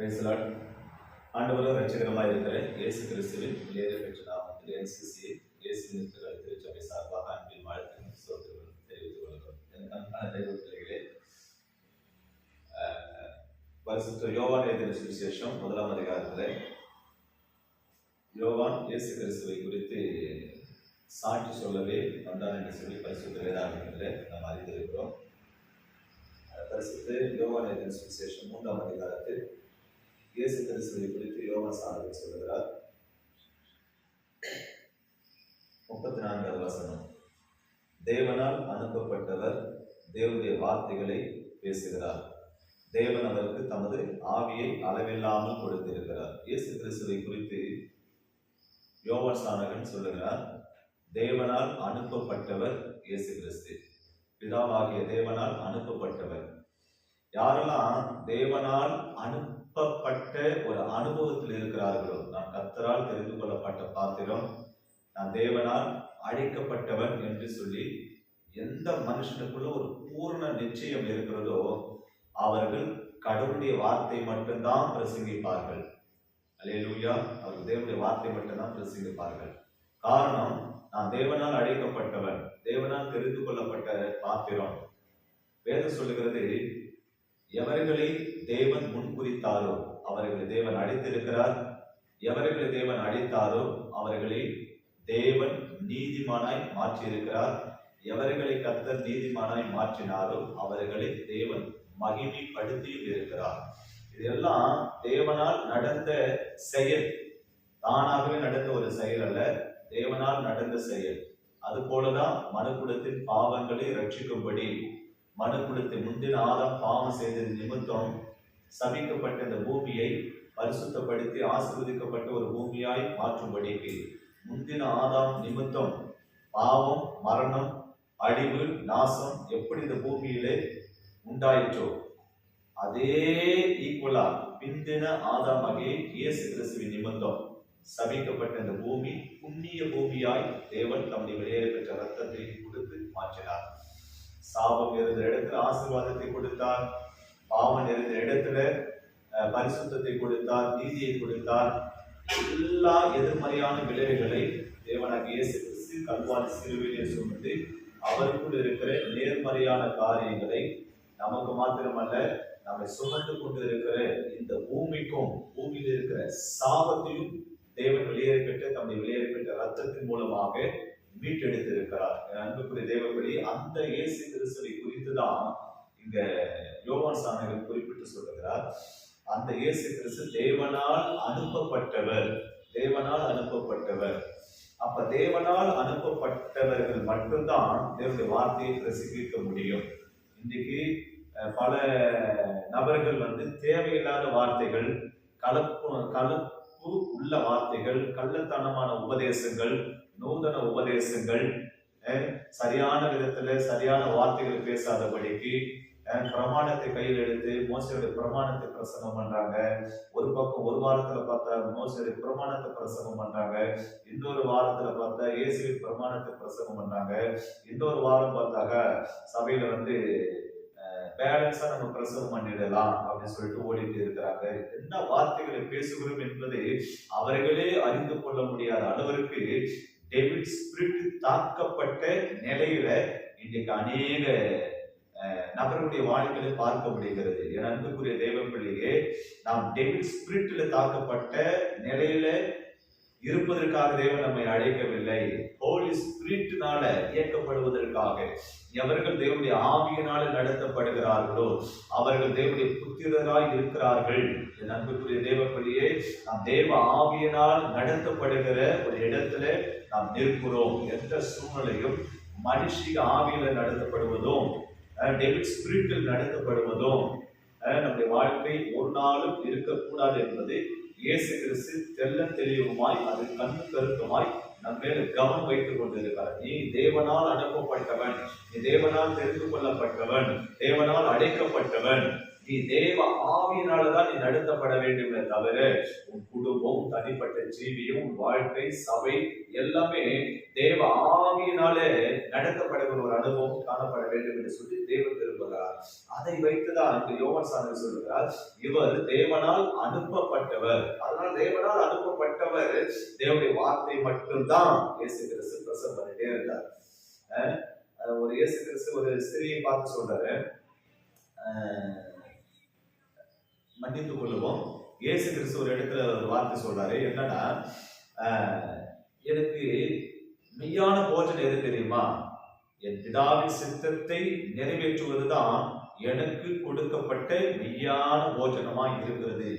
Praise the Lord. ஆண்டவரும் இரட்சகருமாய் இருக்கிற இயேசு கிறிஸ்துவின் விலையேற பெற்ற நாமத்தில் NCC இயேசுவின் திருச்சபை சார்பாக அன்பின் வாழ்த்துக்கள் ஸ்தோத்திரங்கள் தெரிவித்துக் கொள்கிறோம். என் அன்பான தெய்வ பிள்ளைகளே, பரிசுத்த யோவான் எழுதின சுவிசேஷம் 1ஆம் அதிகாரத்தில் யோவான் இயேசு கிறிஸ்துவை குறித்து சாட்சி சொல்லவே வந்தான் என்று சொல்லி பரிசுத்த வேதாகமத்தில் நாம் அறிந்திருக்கிறோம். பரிசுத்த யோவான் எழுதின சுவிசேஷம் 3ஆம் அதிகாரத்தில் இயேசு கிறிஸ்துவை குறித்து யோவான் சாட்சி சொல்லுகிறார். 34வது வசனம், தேவனால் அனுப்பப்பட்டவர் தேவனுடைய வார்த்தைகளை பேசுகிறார். தேவன் அவருக்கு தமது ஆவியை அளவில்லாமல் கொடுத்திருக்கிறார். இயேசு கிறிஸ்துவை குறித்து யோவான் சாணகன் சொல்லுகிறார், தேவனால் அனுப்பப்பட்டவர் இயேசு கிறிஸ்து, பிதாவாகிய தேவனால் அனுப்பப்பட்டவர். யாரெல்லாம் தேவனால் அனுப்பப்பட்ட ஒரு அனுபவத்தில் இருக்கிறார்களோ, நான் கர்த்தரால் தெரிந்து கொள்ளப்பட்ட பாத்திரம், நான் தேவனால் அழைக்கப்பட்டவன் என்று சொல்லி எந்த மனுஷனுக்குள்ள ஒரு பூர்ண நிச்சயம் இருக்கிறதோ அவர்கள் கடவுளுடைய வார்த்தை மட்டும்தான் பிரசங்கிப்பார்கள். அல்லேலூயா. அவர்கள் தேவனுடைய வார்த்தை மட்டும்தான் பிரசங்கிப்பார்கள். காரணம், நான் தேவனால் அழைக்கப்பட்டவன், தேவனால் தெரிந்து கொள்ளப்பட்ட பாத்திரம். வேதம் சொல்லுகிறது, எவர்களை தேவன் முன்குறித்தாரோ அவர்களை தேவன் அழைத்திருக்கிறார். எவர்களை தேவன் அழைத்தாரோ அவர்களை தேவன் நீதிமானாய் மாற்றியிருக்கிறார். எவர்களை கர்த்தர் நீதிமானாய் மாற்றினாரோ அவர்களை தேவன் மகிமைப்படுத்தியும் இருக்கிறார். இதெல்லாம் தேவனால் நடந்த செயல், தானாகவே நடந்த ஒரு செயல் அல்ல, தேவனால் நடந்த செயல். அது போலதான் மனுக்குலத்தின் பாவங்களை ரட்சிக்கும்படி, மனுக்குலத்தை முந்தின ஆதாம் பாவம் செய்தது நிமித்தம் சபிக்கப்பட்ட இந்த பூமியை பரிசுத்தப்படுத்தி ஆசீர்வதிக்கப்பட்ட ஒரு பூமியாய் மாற்றும்படிக்கு, முந்தின ஆதாம் நிமித்தம் பாவம், மரணம், அழிவு, நாசம் எப்படி இந்த பூமியிலே உண்டாயிற்றோ அதே ஈக்குவலா பிந்தின ஆதாமாகிய இயேசு கிறிஸ்துவின் நிமித்தம் சபிக்கப்பட்ட இந்த பூமி புண்ணிய பூமியாய் தேவன் தம்முடைய வெளியேற பெற்ற ரத்தத்தை கொடுத்து மாற்றினார். சாபம் இருந்த இடத்துல ஆசீர்வாதத்தை கொடுத்தார், பாவம் நிறைந்த இடத்துல பரிசுத்தத்தை கொடுத்தார், நீதியை கொடுத்தார். எல்லா எதிர்மறையான விளைவுகளை தேவனாகிய இயேசு கிறிஸ்து கல்வாரி சிலுவையிலே சுமந்து அவருக்குள் இருக்கிற நேர்மறையான காரியங்களை நமக்கு மாத்திரமல்ல, நம்மை சுமந்து கொண்டு இருக்கிற இந்த பூமிக்கும், பூமியில் இருக்கிற சாபத்தையும் தேவன் வெளியேற பெற்ற தம்முடைய வெளியேற பெற்ற ரத்தத்தின் மூலமாக மீட்டெடுத்திருக்கிறார். அன்புக்குரிய தேவபடி, அந்த இயேசு கிறிஸ்துவை குறித்துதான் இங்க யோவான் சாணகன் குறிப்பிட்டு சொல்லுகிறார். அந்த இயேசு கிறிஸ்து தேவனால் அனுப்பப்பட்டவர், தேவனால் அனுப்பப்பட்டவர். அப்ப தேவனால் அனுப்பப்பட்டவர்கள் மட்டும்தான் தேவனுடைய வார்த்தையை பிரசங்கிக்க முடியும். இன்றைக்கு பல நபர்கள் தேவையில்லாத வார்த்தைகள், கலப்பு உள்ள வார்த்தைகள், கள்ளத்தனமான உபதேசங்கள், நூதன உபதேசங்கள், சரியான விதத்துல சரியான வார்த்தைகள் பேசாதபடிக்கு பிரமாணத்தை கையில் எடுத்து மோசையுடைய பிரமாணத்தை பிரசங்கம் பண்றாங்க. ஒரு பக்கம் ஒரு வாரத்துல பார்த்தா மோசையுடைய பிரமாணத்தை பிரசங்கம் பண்றாங்க, இன்னொரு வாரத்துல பார்த்தா இயேசுவின் பிரமாணத்தை பிரசங்கம் பண்றாங்க, இன்னொரு வாரம் பார்த்தாக்க சபையில பேலன்ஸா நம்ம பிரசங்கம் பண்ணிடலாம் அப்படின்னு சொல்லிட்டு ஓடிட்டு இருக்கிறாங்க. என்ன வார்த்தைகளை பேசுகிறோம் என்பதை அவர்களே அறிந்து கொள்ள முடியாத அளவிற்கு டெவில் ஸ்பிரிட் தாக்கப்பட்ட நிலையில இன்றைக்கு அநேக நபர்களுடைய வாழ்க்கையில பார்க்க முடிகிறது. என் அன்புக்குரிய தேவ பிள்ளையே, நாம் டெவில் ஸ்பிரிட்ல தாக்கப்பட்ட நிலையில இருப்பதற்காக தேவன் நம்மை அழைக்கவில்லை. ஹோலி ஸ்பிரிட்னால இயக்கப்படுவதற்காக. எவர்கள் தேவனுடைய ஆவியினால நடத்தப்படுகிறார்களோ அவர்கள் தேவனுடைய புத்திரராய் இருக்கிறார்கள். என் அன்புக்குரிய தேவ பிள்ளையே, நாம் தேவ ஆவியினால் நடத்தப்படுகிற ஒரு இடத்துல நாம் நிற்கிறோம். எந்த சூழ்நிலையும் மனுஷிக ஆவியில நடத்தப்படுவதும் டெவில் ஸ்பிரிட்டில் நடத்தப்படுவதும் நம்முடைய வாழ்க்கை ஒரு நாளும் இருக்கக்கூடாது என்பது இயேசு கிறிஸ்து தெல்ல தெளிவுமாய், அது கண்ணு கருத்துமாய் நம் மேல கவனம் வைத்துக் கொண்டிருக்கிறார். நீ தேவனால் அனுப்பப்பட்டவன், நீ தேவனால் தெரிந்து கொள்ளப்பட்டவன், தேவனால் அழைக்கப்பட்டவன், நீ தேவ ஆவியினாலதான் நீ நடத்தப்பட வேண்டுமே தவிர உன் குடும்பம், தனிப்பட்ட ஜீவியம், உன் வாழ்க்கை, சபை எல்லாமே தேவ ஆவியினாலே நடத்தப்படுகிற ஒரு அனுபவம் காணப்பட வேண்டும் என்று சொல்லி தேவன் விரும்புகிறார். அதை வைத்துதான் இந்த யோவான் சாணர் சொல்லுகிறார், இவர் தேவனால் அனுப்பப்பட்டவர். அதனால் தேவனால் அனுப்பப்பட்டவர் தேவனுடைய வார்த்தை மட்டும்தான் இயேசு கிறிஸ்து பிரசங்கம் பண்ணிட்டே இருந்தார். ஒரு இயேசு கிறிஸ்து ஒரு ஸ்திரியை பார்த்து சொல்றாரு, மன்னித்துக் கொள்ளுவோம். இயேசு கிறிஸ்து ஒரு இடத்துல ஒரு வார்த்தை சொல்றாரு, என்னன்னா, எனக்கு மெய்யான போஜனம் எது தெரியுமா? என் பிதாவின் சித்தத்தை நிறைவேற்றுவதுதான் எனக்கு கொடுக்கப்பட்ட மெய்யான போஜனமா இருக்கிறது.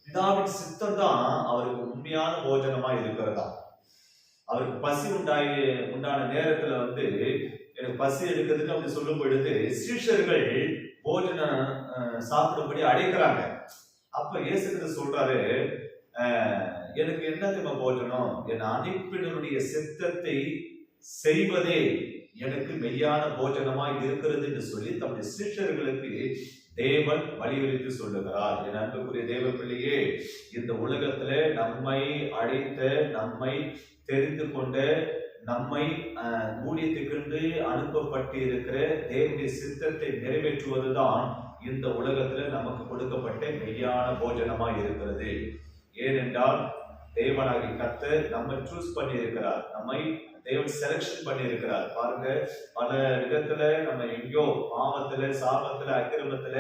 பிதாவின் சித்தம் தான் அவருக்கு உண்மையான போஜனமா இருக்கிறதா. அவருக்கு பசி உண்டான நேரத்துல எனக்கு பசி எடுக்கிறதுக்கு அப்படி சொல்லும் பொழுது சீஷர்கள் போஜனம் சாப்பிடும்படி அழைக்கிறாங்க. அப்ப இயேசு கிறிஸ்து சொல்றாரு, எனக்கு என்ன தெரியுமா போஜனம்? என் அனுப்பினருடைய சித்தத்தை செய்வதே எனக்கு மெய்யான போஜனமா இருக்கிறது என்று சொல்லி தம்முடைய சீஷர்களுக்கு தேவன் வலியுறுத்தி சொல்லுகிறார். என் அன்புக்குரிய தேவ பிள்ளையே, இந்த உலகத்துல நம்மை அழைத்த, நம்மை தெரிந்து கொண்ட, நம்மை ஊழியத்துக்கு அனுப்பப்பட்டு இருக்கிற தேவனுடைய சித்தத்தை நிறைவேற்றுவதுதான் இந்த உலகத்துல நமக்கு கொடுக்கப்பட்ட மெய்யான போஜனமா இருக்கிறது. ஏனென்றால் தேவனாகி கர்த்தர் நம்ம சூஸ் பண்ணி இருக்கிறார், நம்மை தேவன் செலக்ஷன் பண்ணி இருக்கிறார். பாருங்க, பல விதத்துல நம்ம எங்கேயோ பாவத்துல, சாபத்துல, அக்கிரமத்துல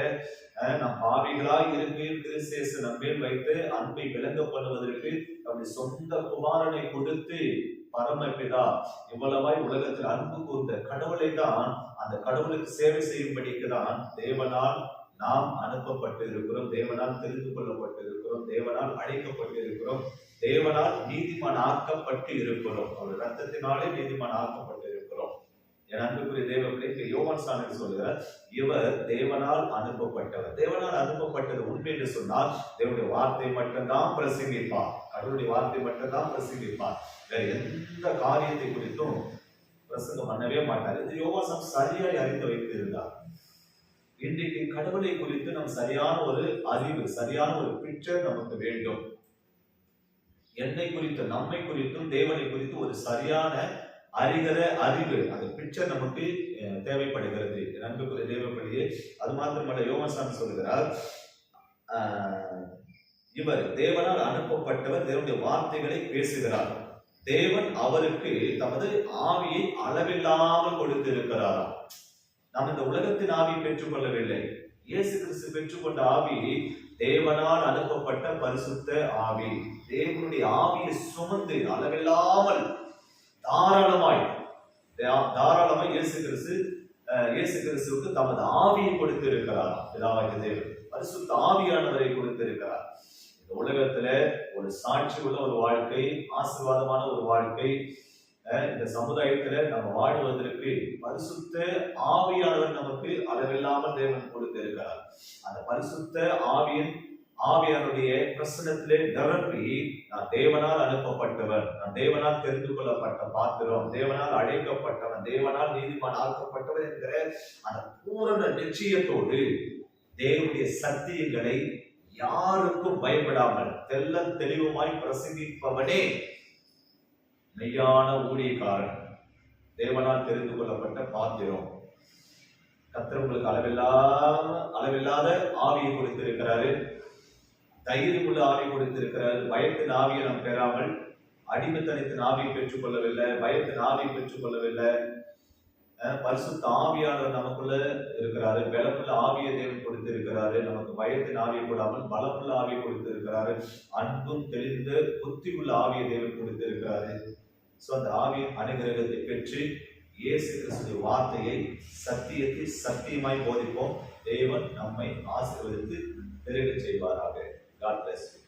நம் பாவிகளாய் இருக்கு கிறிஸ்து நம்மேல் வைத்து அன்பை விளங்க பண்ணுவதற்கு நம்முடைய சொந்த குமாரனை கொடுத்து பரமபிதா இவ்வளவாய் உலகத்தில் அன்பு கூர்ந்த கடவுளை தான், அந்த கடவுளுக்கு சேவை செய்யும்படிக்கு தான் தேவனால் நாம் அனுப்பப்பட்டு இருக்கிறோம், தேவனால் தெரிந்து கொள்ளப்பட்டு இருக்கிறோம், தேவனால் அழைக்கப்பட்டு இருக்கிறோம், தேவனால் நீதிமான் ஆக்கப்பட்டு இருக்கிறோம். அவர் ரத்தத்தினாலே நீதிமான் ஆக்கப்பட்டு இருக்கிறோம். என் அன்புக்குரிய தேவ பிள்ளைக்கு யோவான் சாணர் சொல்கிறார், இவர் தேவனால் அனுப்பப்பட்டவர். தேவனால் அனுப்பப்பட்டது உண்மை என்று சொன்னால் தேவனுடைய வார்த்தை மட்டும்தான் பிரசங்கிப்பார், கடவுளுடைய வார்த்தை மட்டும்தான் பிரசங்கிப்பார். வேற எந்த காரியத்தை குறித்தும் பிரசங்கம் பண்ணவே மாட்டார். இது யோவான் சரியாய் அறிந்து வைத்திருந்தார். இன்றைக்கு கடவுளை குறித்து நம் சரியான ஒரு அறிவு, சரியான ஒரு பிக்சர் நமக்கு வேண்டும். என்னை குறித்து, நம்மை குறித்தும் தேவனை குறித்து ஒரு சரியான அறிகிற அறிவு, அந்த பிக்சர் நமக்கு தேவைப்படுகிறது. அன்புக்குரிய தேவ பிள்ளையே, அது மாத்திரமல்ல, யோவான் சாணர் சொல்கிறார், இவர் தேவனால் அனுப்பப்பட்டவர், தேவனுடைய வார்த்தைகளை பேசுகிறார். தேவன் அவருக்கு தமது ஆவியை அளவில்லாமல் கொடுத்து இருக்கிறாராம். நாம் இந்த உலகத்தின் ஆவியை பெற்றுக் கொள்ளவில்லை. இயேசு கிறிஸ்து பெற்றுக்கொண்ட ஆவி தேவனால் அனுப்பப்பட்ட பரிசுத்த ஆவி. தேவனுடைய ஆவியை சுமந்து அளவில்லாமல் தாராளமாய் இயேசு கிறிஸ்துவுக்கு தமது ஆவியை கொடுத்து இருக்கிறார். பிதாவாகிய தேவன் பரிசுத்த ஆவியானவரை கொடுத்து இருக்கிறார். இந்த உலகத்துல ஒரு சாட்சி உள்ள ஒரு வாழ்க்கை, ஆசீர்வாதமான ஒரு வாழ்க்கை, இந்த சமுதாயத்துல நம்ம வாழ்வதற்கு பரிசுத்த ஆவியானவர் நமக்கு அளவில்லாமல் தேவன் கொடுத்து இருக்கிறார். அந்த பரிசுத்த ஆவியானுடைய பிரசனத்திலே நிரம்பி, நான் தேவனால் அனுப்பப்பட்டவர், நான் தேவனால் தெரிந்து கொள்ளப்பட்ட பாத்திரம், தேவனால் அழைக்கப்பட்டவன், தேவனால் நீதிமான் ஆக்கப்பட்டவர் என்கிற அந்த பூரண நிச்சயத்தோடு தேவனுடைய சத்தியங்களை யாருக்கும் பயப்படாமல் தெல்ல தெளிவுமாய் பிரசங்கிப்பவனே மெய்யான ஊழியக்காரன், தேவனால் தெரிந்து கொள்ளப்பட்ட பாத்திரம். கர்த்தர் உங்களுக்கு அளவில்லாத ஆவியை கொடுத்திருக்கிறாரு, தைரியமுள்ள ஆவியை கொடுத்திருக்கிறாரு. பயத்தின் ஆவியை நாம் பெறாமல் அடிமைத்தனத்தின் ஆவியை பெற்றுக் கொள்ளவில்லை, பயத்தின் ஆவியை பெற்றுக் கொள்ளவில்லை. பரிசுத்த ஆவியானவர் நமக்குள்ள இருக்கிறாரு, பலமுள்ள ஆவியை தேவன் கொடுத்திருக்கிறாரு. நமக்கு பயத்தின் ஆவியை கூடாமல் பலமுள்ள ஆவியை கொடுத்திருக்கிறாரு. அன்பும் தெளிந்த புத்தி உள்ள ஆவியை தேவன் கொடுத்திருக்கிறாரு. அந்த ஆவியின் அனுகிரகத்தை பெற்று இயேசு கிறிஸ்துவின் வார்த்தையை, சத்தியத்தை சத்தியமாய் போதிப்போம். தேவன் நம்மை ஆசீர்வதித்து பெருக செய்வாராக. God bless you.